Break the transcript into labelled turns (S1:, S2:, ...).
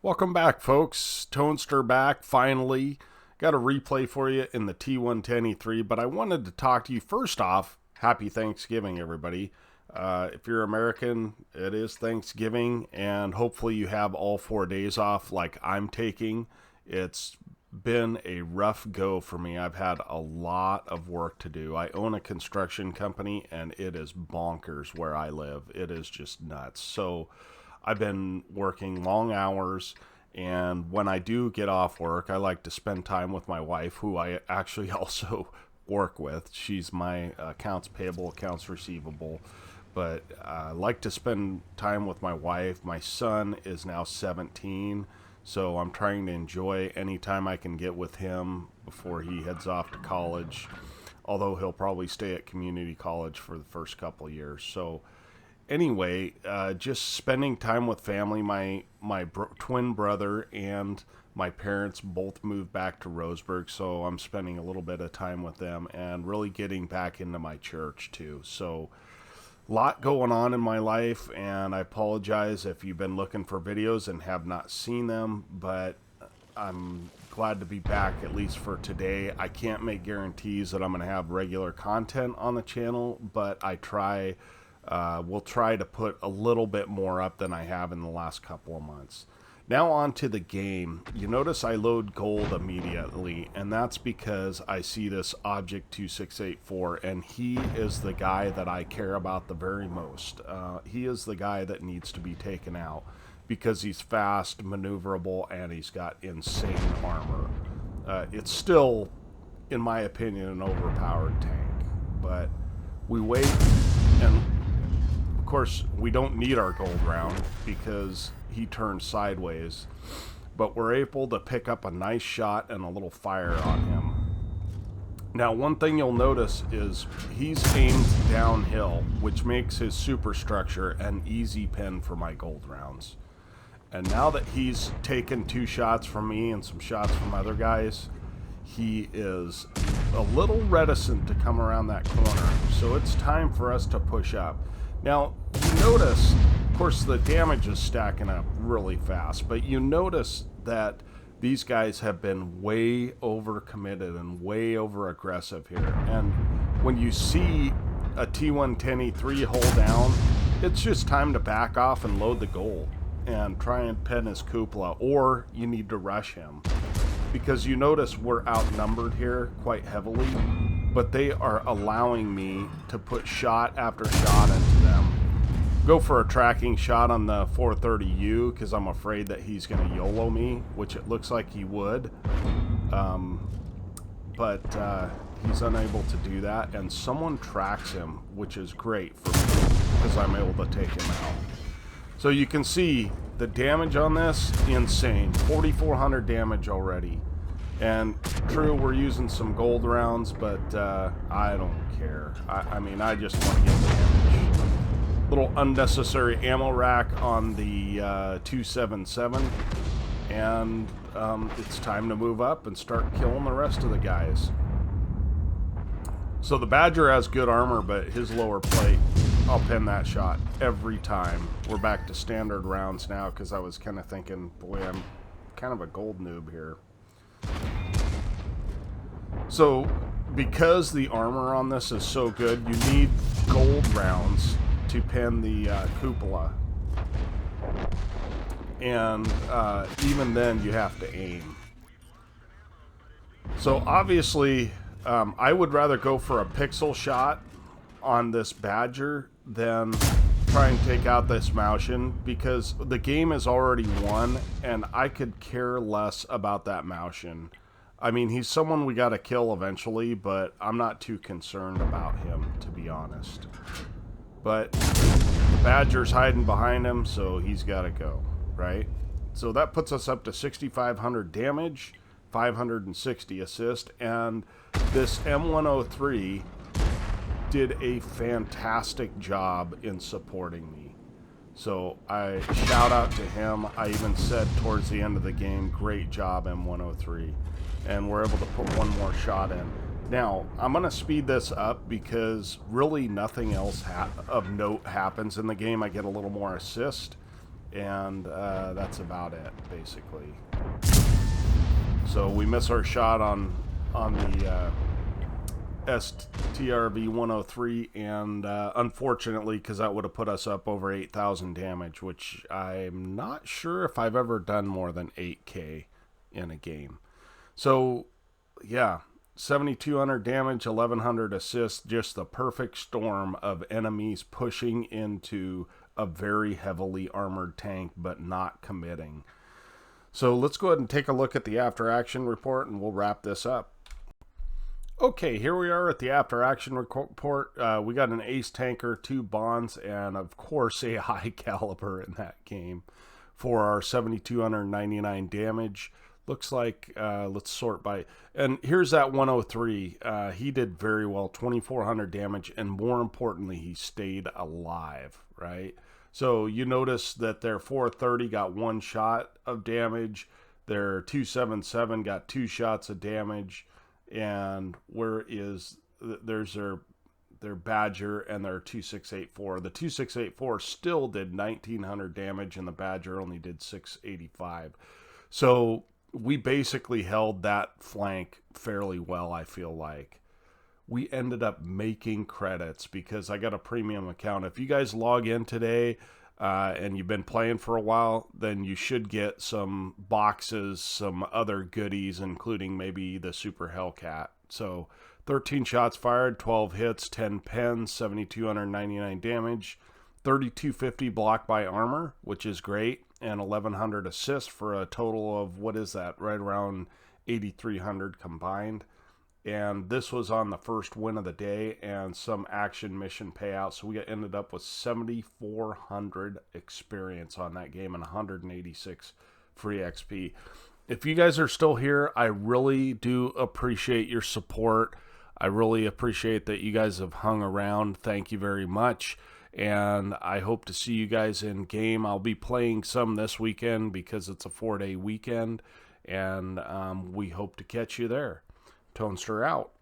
S1: Welcome back, folks. Tonester back, finally. Got a replay for you in the T110E3, but I wanted to talk to you first off. Happy Thanksgiving, everybody. If you're American, it is Thanksgiving, and hopefully you have all 4 days off like I'm taking. It's been a rough go for me. I've had a lot of work to do. I own a construction company, and it is bonkers where I live. It is just nuts. So I've been working long hours, and when I do get off work, I like to spend time with my wife, who I actually also work with. She's my accounts payable, accounts receivable, but I like to spend time with my wife. My son is now 17, so I'm trying to enjoy any time I can get with him before he heads off to college, although he'll probably stay at community college for the first couple of years. So anyway, just spending time with family. My twin brother and my parents both moved back to Roseburg, so I'm spending a little bit of time with them and really getting back into my church too. So a lot going on in my life, and I apologize if you've been looking for videos and have not seen them, but I'm glad to be back, at least for today. I can't make guarantees that I'm going to have regular content on the channel, but we'll try to put a little bit more up than I have in the last couple of months. Now on to the game. You notice I load gold immediately, and that's because I see this Object 2684, and he is the guy that I care about the very most. He is the guy that needs to be taken out because he's fast, maneuverable, and he's got insane armor. It's still, in my opinion, an overpowered tank, but we wait, and of course, we don't need our gold round because he turned sideways, but we're able to pick up a nice shot and a little fire on him. Now, one thing you'll notice is he's aimed downhill, which makes his superstructure an easy pin for my gold rounds. And now that he's taken 2 shots from me and some shots from other guys, he is a little reticent to come around that corner. So it's time for us to push up. Now, you notice, of course, the damage is stacking up really fast, but you notice that these guys have been way overcommitted and way over aggressive here. And when you see a T110E3 hold down, it's just time to back off and load the gold and try and pin his cupola, or you need to rush him. Because you notice we're outnumbered here quite heavily, but they are allowing me to put shot after shot into them. Go for a tracking shot on the 430U because I'm afraid that he's going to YOLO me, which it looks like he would. But he's unable to do that, and someone tracks him, which is great for me because I'm able to take him out. So you can see the damage on this, insane. 4,400 damage already. And true, we're using some gold rounds, but I don't care. I mean, I just want to get damage. Little unnecessary ammo rack on the 277. And it's time to move up and start killing the rest of the guys. So the Badger has good armor, but his lower plate, I'll pin that shot every time. We're back to standard rounds now because I was kind of thinking, boy, I'm kind of a gold noob here. So because the armor on this is so good, you need gold rounds to pin the cupola. And even then you have to aim. So obviously I would rather go for a pixel shot on this Badger than try and take out this Maushan, because the game is already won and I could care less about that Maushan. I mean, he's someone we got to kill eventually, but I'm not too concerned about him, to be honest. But the Badger's hiding behind him, so he's got to go, right? So that puts us up to 6,500 damage, 560 assist, and this M103 did a fantastic job in supporting me. So I shout out to him. I even said towards the end of the game, great job, M103. And we're able to put one more shot in. Now, I'm going to speed this up because really nothing else of note happens in the game. I get a little more assist, and that's about it, basically. So we miss our shot on the STRV 103, and unfortunately, because that would have put us up over 8,000 damage, which I'm not sure if I've ever done more than 8k in a game. So yeah, 7,200 damage, 1,100 assists, just the perfect storm of enemies pushing into a very heavily armored tank but not committing. So let's go ahead and take a look at the after action report, and we'll wrap this up. Okay, here we are at the after action report. We got an ace tanker, 2 bonds, and of course a high caliber in that game for our 7,299 damage. Looks like, let's sort by, and here's that 103. He did very well, 2,400 damage, and more importantly, he stayed alive, right? So you notice that their 430 got 1 shot of damage, their 277 got 2 shots of damage, and there's their Badger and their 2684. The 2684 still did 1,900 damage, and the Badger only did 685. So we basically held that flank fairly well, I feel like. We ended up making credits because I got a premium account. If you guys log in today and you've been playing for a while, then you should get some boxes, some other goodies, including maybe the Super Hellcat. So 13 shots fired, 12 hits, 10 pens, 7,299 damage, 3,250 block by armor, which is great, and 1,100 assists for a total of, what is that, right around 8,300 combined. And this was on the first win of the day and some action mission payout. So we ended up with 7,400 experience on that game and 186 free XP. If you guys are still here, I really do appreciate your support. I really appreciate that you guys have hung around. Thank you very much. And I hope to see you guys in game. I'll be playing some this weekend because it's a 4-day weekend. And we hope to catch you there. Tonester out.